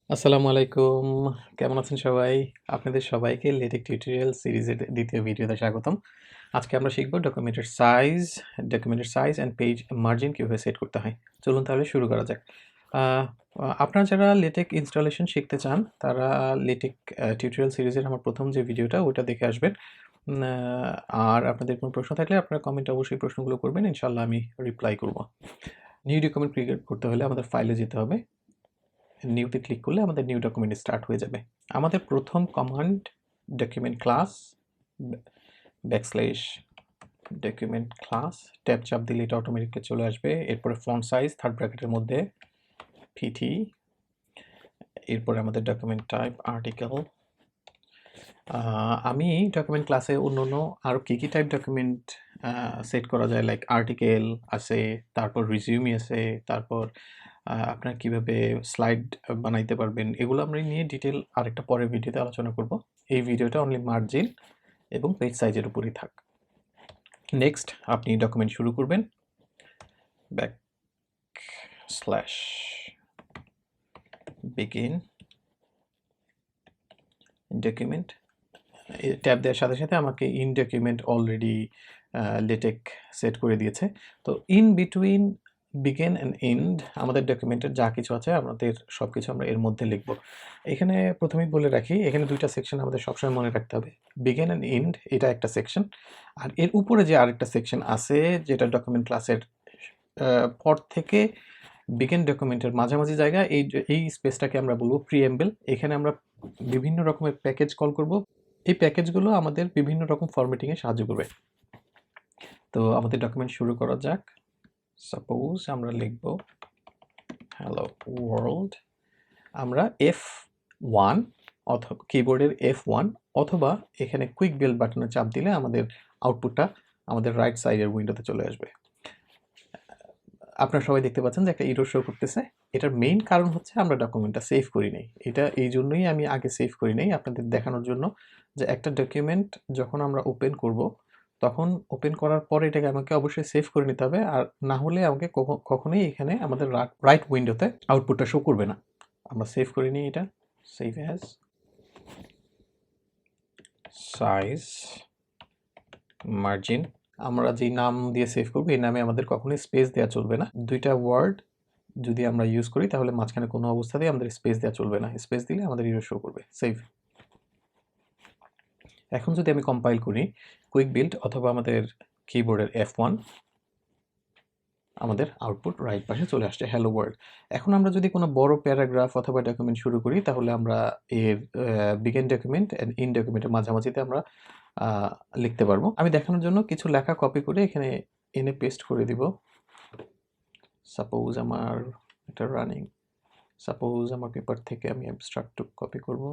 আসসালামু আলাইকুম। কেমন আছেন সবাই? আপনাদের সবাইকে LaTeX টিউটোরিয়াল সিরিজের দ্বিতীয় ভিডিওতে স্বাগতম। আজকে আমরা শিখব ডকুমেন্টের সাইজ অ্যান্ড পেজ মার্জিন কিভাবে সেট করতে হয়। চলুন তাহলে শুরু করা যাক। আ আপনারা যারা LaTeX ইনস্টলেশন শিখতে চান, তারা LaTeX টিউটোরিয়াল সিরিজের আমার ১ম যে ভিডিওটা ওটা দেখে আসবেন। উম আ আর আপনাদের কোনো প্রশ্ন থাকলে আপনারা কমেন্টে অবশ্যই প্রশ্নগুলো করবেন। ইনশাআল্লাহ আমি রিপ্লাই করব। নিউ ডকুমেন্ট ক্রিয়েট করতে হলে আমাদের ফাইলে যেতে হবে। নিউতে ক্লিক করলে আমাদের নিউ ডকুমেন্ট স্টার্ট হয়ে যাবে। আমাদের প্রথম command document class backslash document class tab চাপ দিলে এটা অটোমেটিকলি চলে আসবে। এরপরে ফন্ট সাইজ থার্ড ব্র্যাকেটের মধ্যে পিটি, এরপরে আমাদের ডকুমেন্ট টাইপ আর্টিকেল। আমি ডকুমেন্ট ক্লাসে অন্য আরও কী টাইপ ডকুমেন্ট সেট করা যায়, লাইক আর্টিকেল আছে, তারপর রিজিউমি আছে, তারপর আপনারা কীভাবে স্লাইড বানাইতে পারবেন, এগুলো আমরা নিয়ে ডিটেল আরেকটা পরের ভিডিওতে আলোচনা করব। এই ভিডিওটা অনলি মার্জিন এবং পেজ সাইজের উপরই থাক। নেক্সট আপনি ডকুমেন্ট শুরু করবেন, ব্যাকস্ল্যাশ বিগিন ডকুমেন্ট। ট্যাব দেওয়ার সাথে সাথে আমাকে in document already LaTeX set করে দিয়েছে। তো in between begin and end আমাদের ডকুমেন্টের যা কিছু আছে আমাদের সব কিছু আমরা এর মধ্যে লিখব। এখানে প্রথমেই বলে রাখি, এখানে দুইটা সেকশন আমাদের সবসময় মনে রাখতে হবে। বিগিন অ্যান্ড এন্ড এটা একটা সেকশন, আর এর উপরে যে আরেকটা সেকশন আছে যেটা ডকুমেন্ট ক্লাসের পর থেকে বিগিন ডকুমেন্টের মাঝামাঝি জায়গা, এই স্পেসটাকে আমরা বলবো প্রিএম্বল। এখানে আমরা বিভিন্ন রকমের প্যাকেজ কল করব। এই প্যাকেজগুলো আমাদের বিভিন্ন রকম ফরম্যাটিংয়ে সাহায্য করবে। তো আমাদের ডকুমেন্ট শুরু করা যাক। সাপোজ আমরা লিখব হ্যালো ওয়ার্ল্ড। আমরা F1 অথবা কিবোর্ডের F1 অথবা এখানে কুইক বিল্ড বাটনে চাপ দিলে আমাদের আউটপুটটা আমাদের রাইট সাইডের উইন্ডোতে চলে আসবে। আপনারা সবাই দেখতে পাচ্ছেন যে একটা এরর শো করতেছে। এটার মেইন কারণ হচ্ছে আমরা ডকুমেন্টটা সেভ করি নাই। এটা এই জন্যই আমি আগে সেভ করি নাই, আপনাদের দেখানোর জন্য যে একটা ডকুমেন্ট যখন আমরা ওপেন করব তখন ওপেন করার পরে এটাকে আমাকে অবশ্যই সেভ করে নিতে হবে, আর না হলে আমাকে কখনোই এখানে আমাদের রাইট উইন্ডোতে আউটপুটটা শো করবে না। আমরা সেভ করে নিই এটা, সেভ অ্যাজ সাইজ মার্জিন। আমরা যেই নাম দিয়ে সেভ করব এই নামে আমাদের কখনোই স্পেস দেওয়া চলবে না। দুইটা ওয়ার্ড যদি আমরা ইউজ করি তাহলে মাঝখানে কোনো অবস্থাতেই আমাদের স্পেস দেওয়া চলবে না। স্পেস দিলে আমাদের এরর শো করবে। সেভ। এখন যদি আমি কম্পাইল করি কুইক বিল্ড অথবা আমাদের কিবোর্ডের F1, আমাদের আউটপুট রাইট পাশে চলে আসছে হ্যালো ওয়ার্ল্ড। এখন আমরা যদি কোনো বড় প্যারাগ্রাফ অথবা ডকুমেন্ট শুরু করি তাহলে আমরা এর বিগিন ডকুমেন্ট অ্যান্ড ইন ডকুমেন্টের মাঝামাঝিতে আমরা লিখতে পারবো। আমি দেখানোর জন্য কিছু লেখা কপি করে এখানে এনে পেস্ট করে দিব। সাপোজ আমার এটা রানিং, সাপোজ আমার পেপার থেকে আমি অ্যাবস্ট্রাক্ট কপি করব,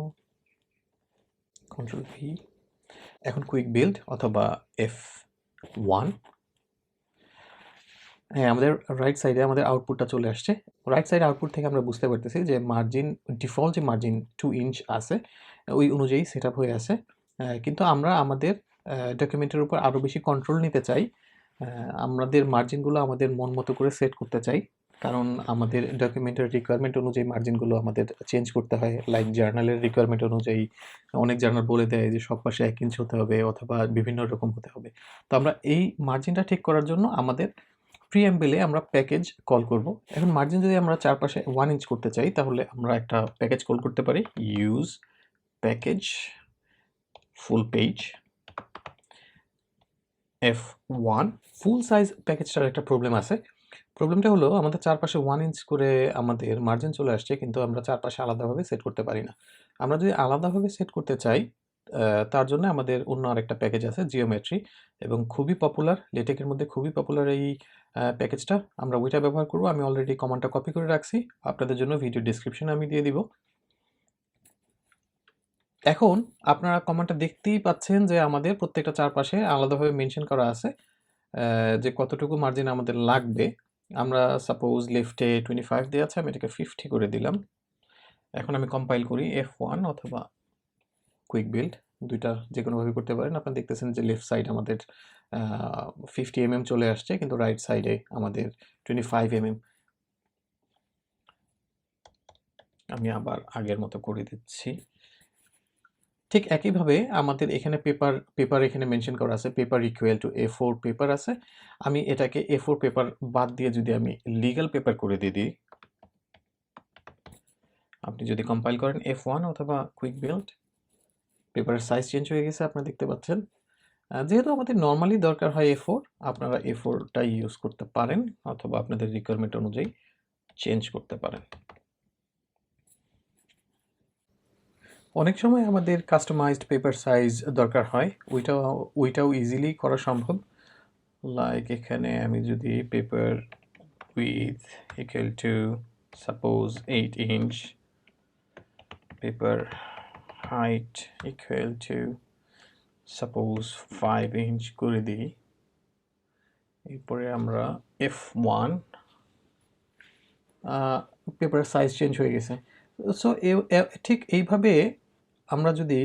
কন্ট্রোল ভি। এখন কুইক বিল্ড অথবা F1, হ্যাঁ, আমাদের রাইট সাইডে আমাদের আউটপুটটা চলে আসছে। রাইট সাইড আউটপুট থেকে আমরা বুঝতে পারতেছি যে মার্জিন, ডিফল্ট যে মার্জিন 2 ইঞ্চ আছে ওই অনুযায়ী সেট আপ হয়ে আছে। কিন্তু আমরা আমাদের ডকুমেন্টের উপর আরও বেশি কন্ট্রোল নিতে চাই। আমাদের মার্জিনগুলো আমাদের মন মতো করে সেট করতে চাই, কারণ আমাদের ডকুমেন্টের রিকোয়ারমেন্ট অনুযায়ী মার্জিনগুলো আমাদের চেঞ্জ করতে হয়। লাইক জার্নালের রিকোয়ারমেন্ট অনুযায়ী অনেক জার্নাল বলে দেয় যে সব পাশে 1 ইঞ্চ হতে হবে অথবা বিভিন্ন রকম হতে হবে। তো আমরা এই মার্জিনটা ঠিক করার জন্য আমাদের প্রিএম্বলে আমরা প্যাকেজ কল করব। এখন মার্জিন যদি আমরা চারপাশে 1 ইঞ্চ করতে চাই তাহলে আমরা একটা প্যাকেজ কল করতে পারি, use package full page F1। Full size প্যাকেজটার একটা প্রবলেম আছে। প্রবলেমটা হলো আমাদের চারপাশে 1 ইঞ্চ করে আমাদের মার্জিন চলে আসছে, কিন্তু আমরা চারপাশে আলাদাভাবে সেট করতে পারি না। আমরা যদি আলাদাভাবে সেট করতে চাই তার জন্য আমাদের অন্য আরেকটা প্যাকেজ আছে জিওমেট্রি, এবং খুবই পপুলার LaTeX-এর মধ্যে, খুবই পপুলার এই প্যাকেজটা। আমরা ওইটা ব্যবহার করব। আমি অলরেডি কমান্ডটা কপি করে রাখছি, আপনাদের জন্য ভিডিও ডেসক্রিপশনে আমি দিয়ে দিব। এখন আপনারা কমান্ডটা দেখতেই পাচ্ছেন যে আমাদের প্রত্যেকটা চারপাশে আলাদাভাবে মেনশন করা আছে যে কতটুকু মার্জিন আমাদের লাগবে। আমরা সাপোজ লেফটে 25 দেওয়া আছে, আমি এটাকে 50 করে দিলাম। এখন আমি কম্পাইল করি F1 অথবা কুইক বিল্ড, দুইটা যে কোনোভাবে করতে পারেন। আপনারা দেখতেছেন যে লেফট সাইড আমাদের 50 mm চলে আসছে, কিন্তু রাইট সাইডে আমাদের 25 mm। আমি আবার আগের মতো করে দিচ্ছি। ঠিক একইভাবে আমাদের এখানে পেপার এখানে মেনশন করা আছে, paper equal to A4 paper আছে। আমি এটাকে A4 পেপার বাদ দিয়ে যদি আমি লিগ্যাল পেপার করে দিয়ে দিই, আপনি যদি কম্পাইল করেন F1 অথবা কুইক বিল্ড, পেপারের সাইজ চেঞ্জ হয়ে গেছে আপনারা দেখতে পাচ্ছেন। যেহেতু আমাদের নর্মালি দরকার হয় A4, আপনারা A4টাই ইউজ করতে পারেন অথবা আপনাদের রিকোয়ারমেন্ট অনুযায়ী চেঞ্জ করতে পারেন। অনেক সময় আমাদের কাস্টমাইজড পেপার সাইজ দরকার হয়, ওইটাও ইজিলি করা সম্ভব। লাইক এখানে আমি যদি paper with equal to suppose 8 inch, paper height equal to suppose 5 inch করে দিই, এরপরে আমরা F1, পেপারের সাইজ চেঞ্জ হয়ে গেছে। সো ঠিক এইভাবে আমরা যদি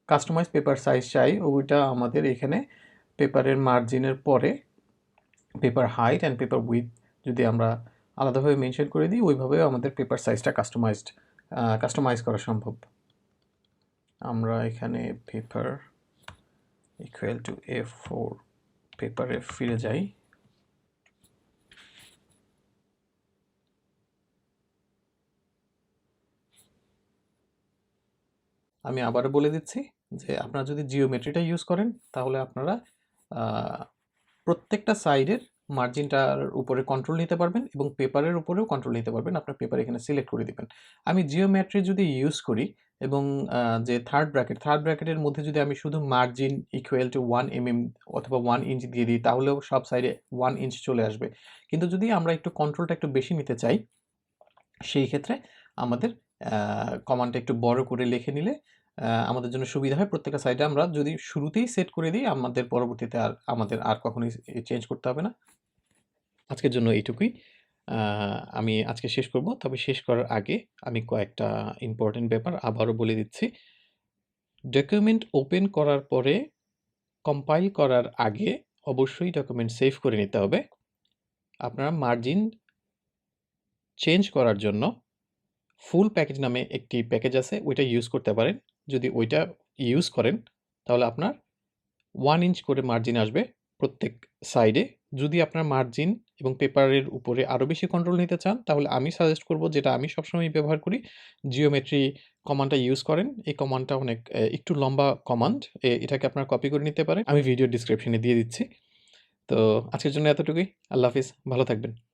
কাস্টমাইজ পেপার সাইজ চাই, ওইটা আমাদের এখানে পেপারের মার্জিনের পরে paper height and paper with যদি আমরা আলাদাভাবে মেনশন করে দিই, ওইভাবেও আমাদের পেপার সাইজটা কাস্টমাইজ করা সম্ভব। আমরা এখানে পেপার ইকুয়াল টু A4 পেপারে ফিরে যাই। আমি আবারও বলে দিচ্ছি যে আপনারা যদি জিওমেট্রিটা ইউজ করেন তাহলে আপনারা প্রত্যেকটা সাইডের মার্জিনটার উপরে কন্ট্রোল নিতে পারবেন এবং পেপারের উপরেও কন্ট্রোল নিতে পারবেন। আপনার পেপার এখানে সিলেক্ট করে দিবেন। আমি জিওমেট্রি যদি ইউজ করি এবং যে থার্ড ব্র্যাকেটের মধ্যে যদি আমি শুধু মার্জিন ইকুয়াল টু 1 mm অথবা 1 ইঞ্চ দিয়ে দিই, তাহলেও সব সাইডে 1 ইঞ্চ চলে আসবে। কিন্তু যদি আমরা একটু কন্ট্রোলটা একটু বেশি নিতে চাই, সেই ক্ষেত্রে আমাদের কমান্ডটা একটু বড় করে লিখে নিলে আমাদের জন্য সুবিধা হয়। প্রত্যেকটা সাইডে আমরা যদি শুরুতেই সেট করে দিই, আমাদের পরবর্তীতে আমাদের আর কখনোই চেঞ্জ করতে হবে না। আজকের জন্য এইটুকুই। আমি আজকে শেষ করব, তবে শেষ করার আগে আমি কয়েকটা ইম্পর্টেন্ট ব্যাপার আবারও বলে দিচ্ছি। ডকুমেন্ট ওপেন করার পরে কম্পাইল করার আগে অবশ্যই ডকুমেন্ট সেভ করে নিতে হবে। আপনারা মার্জিন চেঞ্জ করার জন্য ফুল প্যাকেজ নামে একটি প্যাকেজ আছে, ওইটা ইউজ করতে পারেন। যদি ওইটা ইউজ করেন তাহলে আপনার 1 ইঞ্চ করে মার্জিন আসবে প্রত্যেক সাইডে। যদি আপনার মার্জিন এবং পেপারের উপরে আরও বেশি কন্ট্রোল নিতে চান, তাহলে আমি সাজেস্ট করব, যেটা আমি সবসময় ব্যবহার করি, জিওমেট্রি কমান্ডটা ইউজ করেন। এই কমান্ডটা অনেক একটু লম্বা কমান্ড, এটাকে আপনারা কপি করে নিতে পারেন। আমি ভিডিও ডিসক্রিপশনে দিয়ে দিচ্ছি। তো আজকের জন্য এতটুকুই। আল্লাহ হাফিজ, ভালো থাকবেন।